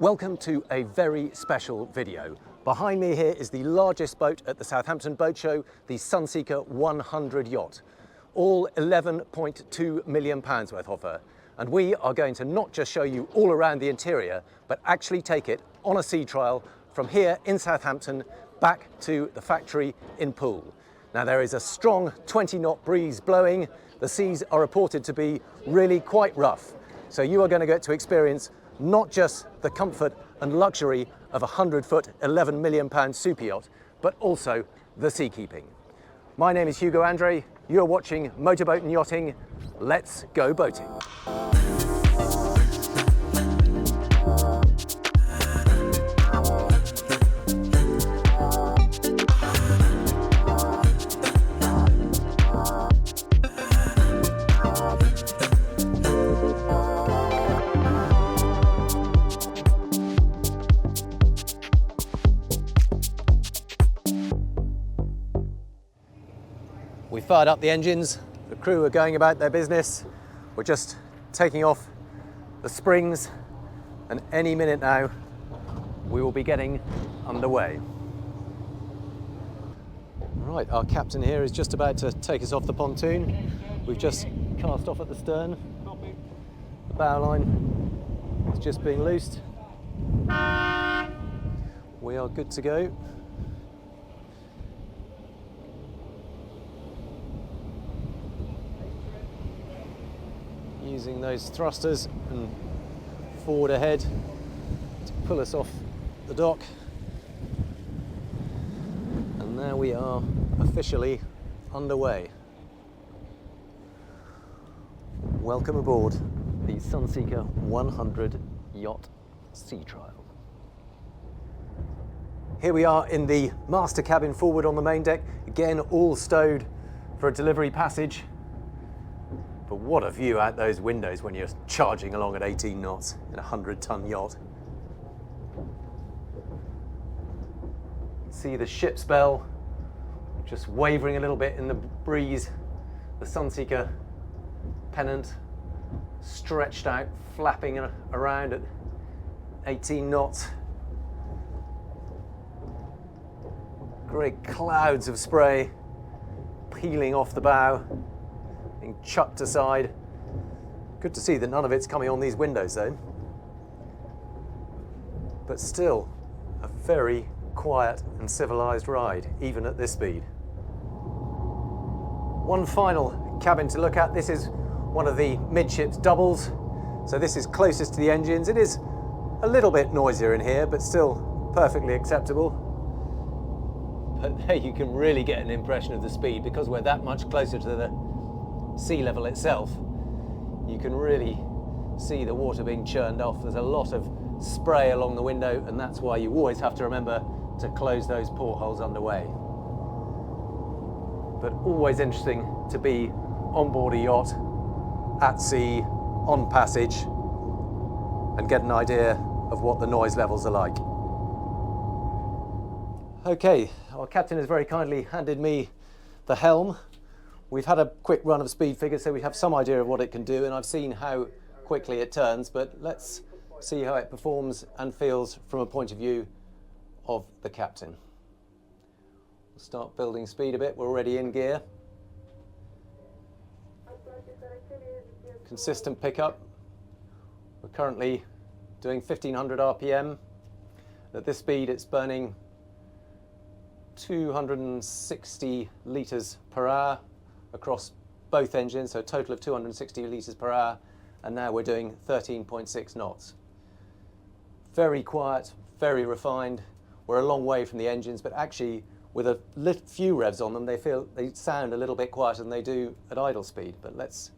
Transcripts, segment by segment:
Welcome to a very special video. Behind me here is the largest boat at the Southampton Boat Show, the Sunseeker 100 yacht. All £11.2 million worth of her. And we are going to not just show you all around the interior, but actually take it on a sea trial from here in Southampton back to the factory in Poole. Now there is a strong 20-knot breeze blowing. The seas are reported to be really quite rough. So you are going to get to experience not just the comfort and luxury of a 100-foot, £11 million super yacht, but also the seakeeping. My name is Hugo Andreae. You're watching Motor Boat Yachting. Let's go boating. We fired up the engines, the crew are going about their business. We're just taking off the springs, and any minute now we will be getting underway. Right, our captain here is just about to take us off the pontoon. We've just cast off at the stern. The bow line is just being loosed. We are good to go. Using those thrusters and forward ahead to pull us off the dock. And now we are officially underway. Welcome aboard the Sunseeker 100 Yacht Sea Trial. Here we are in the master cabin forward on the main deck. Again, all stowed for a delivery passage. But what a view out those windows when you're charging along at 18 knots in a 100-ton yacht. See the ship's bell just wavering a little bit in the breeze. The Sunseeker pennant stretched out, flapping around at 18 knots. Great clouds of spray peeling off the bow, being chucked aside. Good to see that none of it's coming on these windows though. But still, a very quiet and civilized ride, even at this speed. One final cabin to look at. This is one of the midships doubles. So this is closest to the engines. It is a little bit noisier in here, but still perfectly acceptable. But there you can really get an impression of the speed because we're that much closer to the sea level itself. You can really see the water being churned off. There's a lot of spray along the window, and that's why you always have to remember to close those portholes underway. But always interesting to be on board a yacht, at sea, on passage, and get an idea of what the noise levels are like. Okay, our captain has very kindly handed me the helm. We've had a quick run of speed figures, so we have some idea of what it can do, and I've seen how quickly it turns, but let's see how it performs and feels from a point of view of the captain. We'll start building speed a bit. We're already in gear. Consistent pickup. We're currently doing 1500 RPM. At this speed, it's burning 260 litres per hour across both engines, so a total of 260 litres per hour, and now we're doing 13.6 knots. Very quiet, very refined. We're a long way from the engines, but actually with a few revs on them, they sound a little bit quieter than they do at idle speed. But let's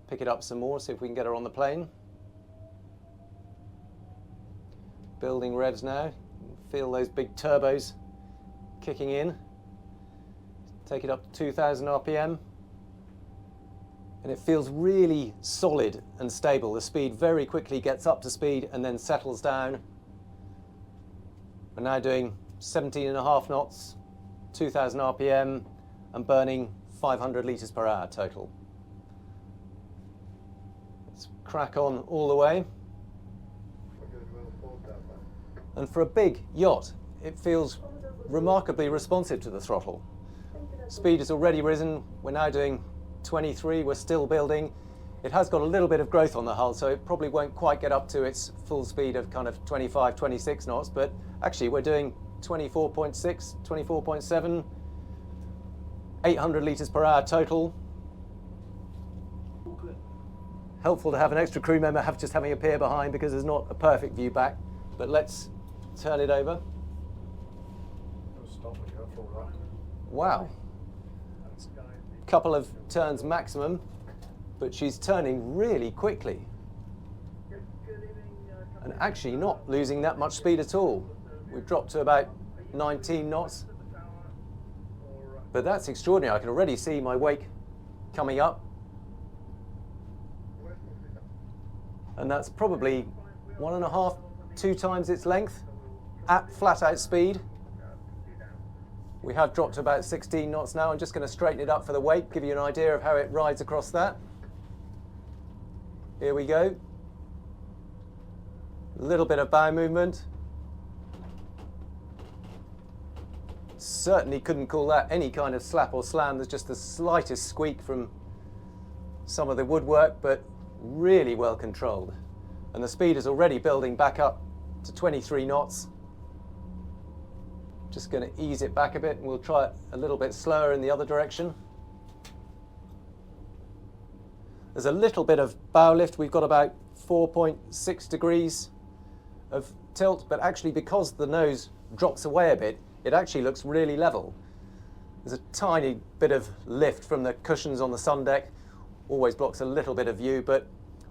pick it up some more, see if we can get her on the plane. Building revs now. Feel those big turbos kicking in. Take it up to 2000 RPM. And it feels really solid and stable. The speed very quickly gets up to speed and then settles down. We're now doing 17.5 knots, 2000 RPM, and burning 500 litres per hour total. Let's crack on all the way. And for a big yacht, it feels remarkably responsive to the throttle. Speed has already risen. We're now doing 23, we're still building. It has got a little bit of growth on the hull, so it probably won't quite get up to its full speed of kind of 25, 26 knots, but actually we're doing 24.6, 24.7, 800 litres per hour total. Helpful to have an extra crew member just having a pier behind because there's not a perfect view back, but let's turn it over. Wow. Couple of turns maximum, but she's turning really quickly and actually not losing that much speed at all. We've dropped to about 19 knots, but that's extraordinary. I can already see my wake coming up, and that's probably 1.5, 2 times its length at flat out speed. We have dropped to about 16 knots now. I'm just going to straighten it up for the wake, give you an idea of how it rides across that. Here we go. A little bit of bow movement. Certainly couldn't call that any kind of slap or slam. There's just the slightest squeak from some of the woodwork, but really well controlled. And the speed is already building back up to 23 knots. Just going to ease it back a bit, and we'll try it a little bit slower in the other direction. There's a little bit of bow lift. We've got about 4.6 degrees of tilt, but actually because the nose drops away a bit, it actually looks really level. There's a tiny bit of lift from the cushions on the sun deck. Always blocks a little bit of view, but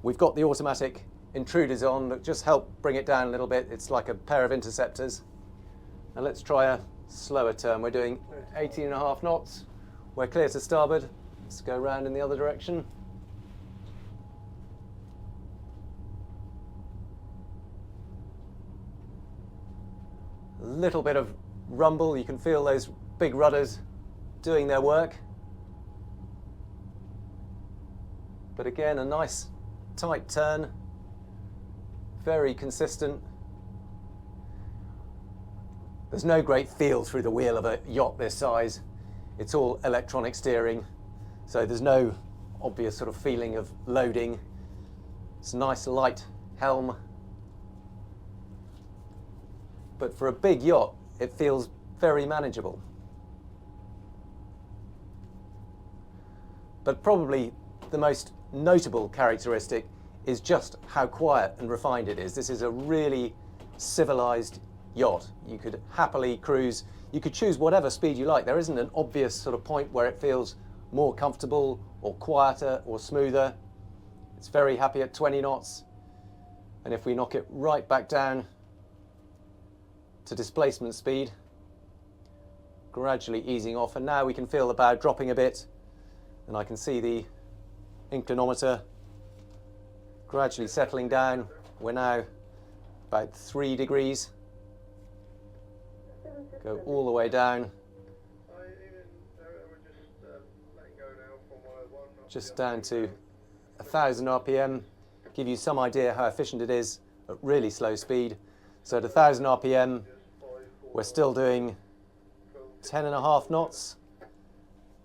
we've got the automatic intruders on that just help bring it down a little bit. It's like a pair of interceptors. Now let's try a slower turn. We're doing 18.5 knots. We're clear to starboard. Let's go round in the other direction. A little bit of rumble. You can feel those big rudders doing their work. But again, a nice tight turn. Very consistent. There's no great feel through the wheel of a yacht this size. It's all electronic steering, so there's no obvious sort of feeling of loading. It's a nice light helm. But for a big yacht, it feels very manageable. But probably the most notable characteristic is just how quiet and refined it is. This is a really civilized yacht. You could happily cruise. You could choose whatever speed you like. There isn't an obvious sort of point where it feels more comfortable or quieter or smoother. It's very happy at 20 knots. And if we knock it right back down to displacement speed, gradually easing off, and now we can feel the bow dropping a bit, and I can see the inclinometer gradually settling down. We're now about 3 degrees. Go all the way down, just down to 1,000 RPM, give you some idea how efficient it is at really slow speed. So at 1,000 RPM, we're still doing 10.5 knots,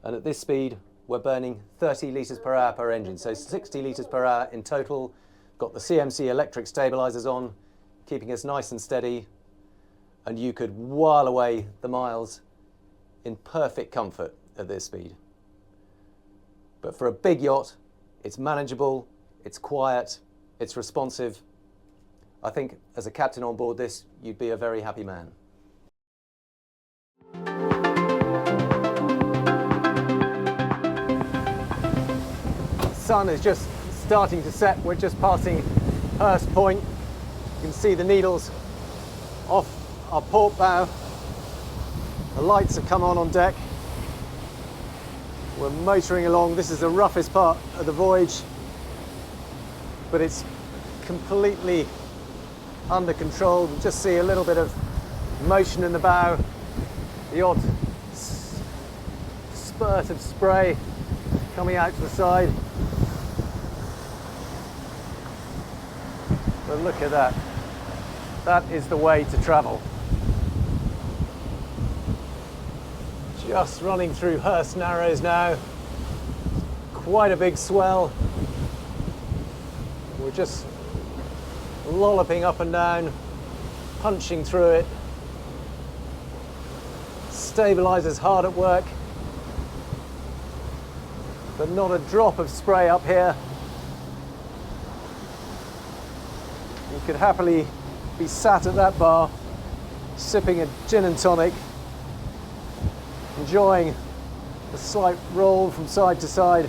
and at this speed, we're burning 30 litres per hour per engine, so 60 litres per hour in total. Got the CMC electric stabilizers on, keeping us nice and steady, and you could while away the miles in perfect comfort at this speed. But for a big yacht, it's manageable, it's quiet, it's responsive. I think as a captain on board this, you'd be a very happy man. The sun is just starting to set. We're just passing Hurst Point. You can see the needles off our port bow. The lights have come on deck. We're motoring along. This is the roughest part of the voyage, but it's completely under control. You just see a little bit of motion in the bow, the odd spurt of spray coming out to the side. But look at that. that is the way to travel. Just running through Hurst Narrows now. Quite a big swell. We're just lolloping up and down, punching through it. Stabilizer's hard at work, but not a drop of spray up here. You could happily be sat at that bar, sipping a gin and tonic, enjoying the slight roll from side to side,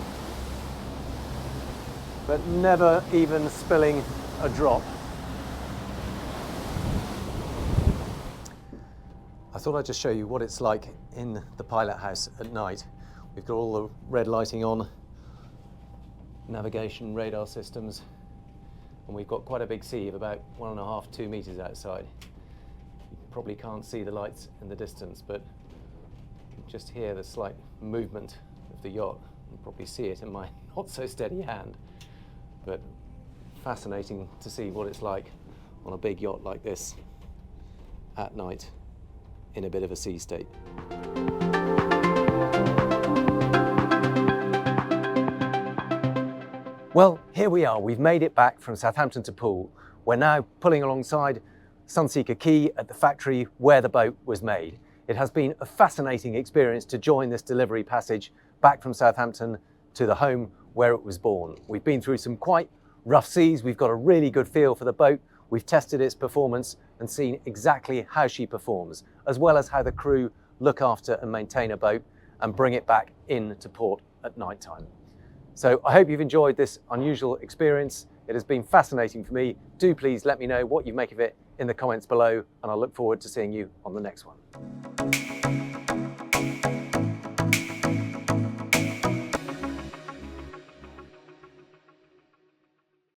but never even spilling a drop. I thought I'd just show you what it's like in the pilot house at night. We've got all the red lighting on, navigation, radar systems, and we've got quite a big sea of about 1.5 to 2 meters outside. You probably can't see the lights in the distance, but you just hear the slight movement of the yacht. You can probably see it in my not so steady hand, but fascinating to see what it's like on a big yacht like this at night in a bit of a sea state. Well, here we are. We've made it back from Southampton to Poole. We're now pulling alongside Sunseeker Quay at the factory where the boat was made. It has been a fascinating experience to join this delivery passage back from Southampton to the home where it was born. We've been through some quite rough seas. We've got a really good feel for the boat. We've tested its performance and seen exactly how she performs, as well as how the crew look after and maintain a boat and bring it back into port at night time. So I hope you've enjoyed this unusual experience. It has been fascinating for me. Do please let me know what you make of it in the comments below, and I look forward to seeing you on the next one.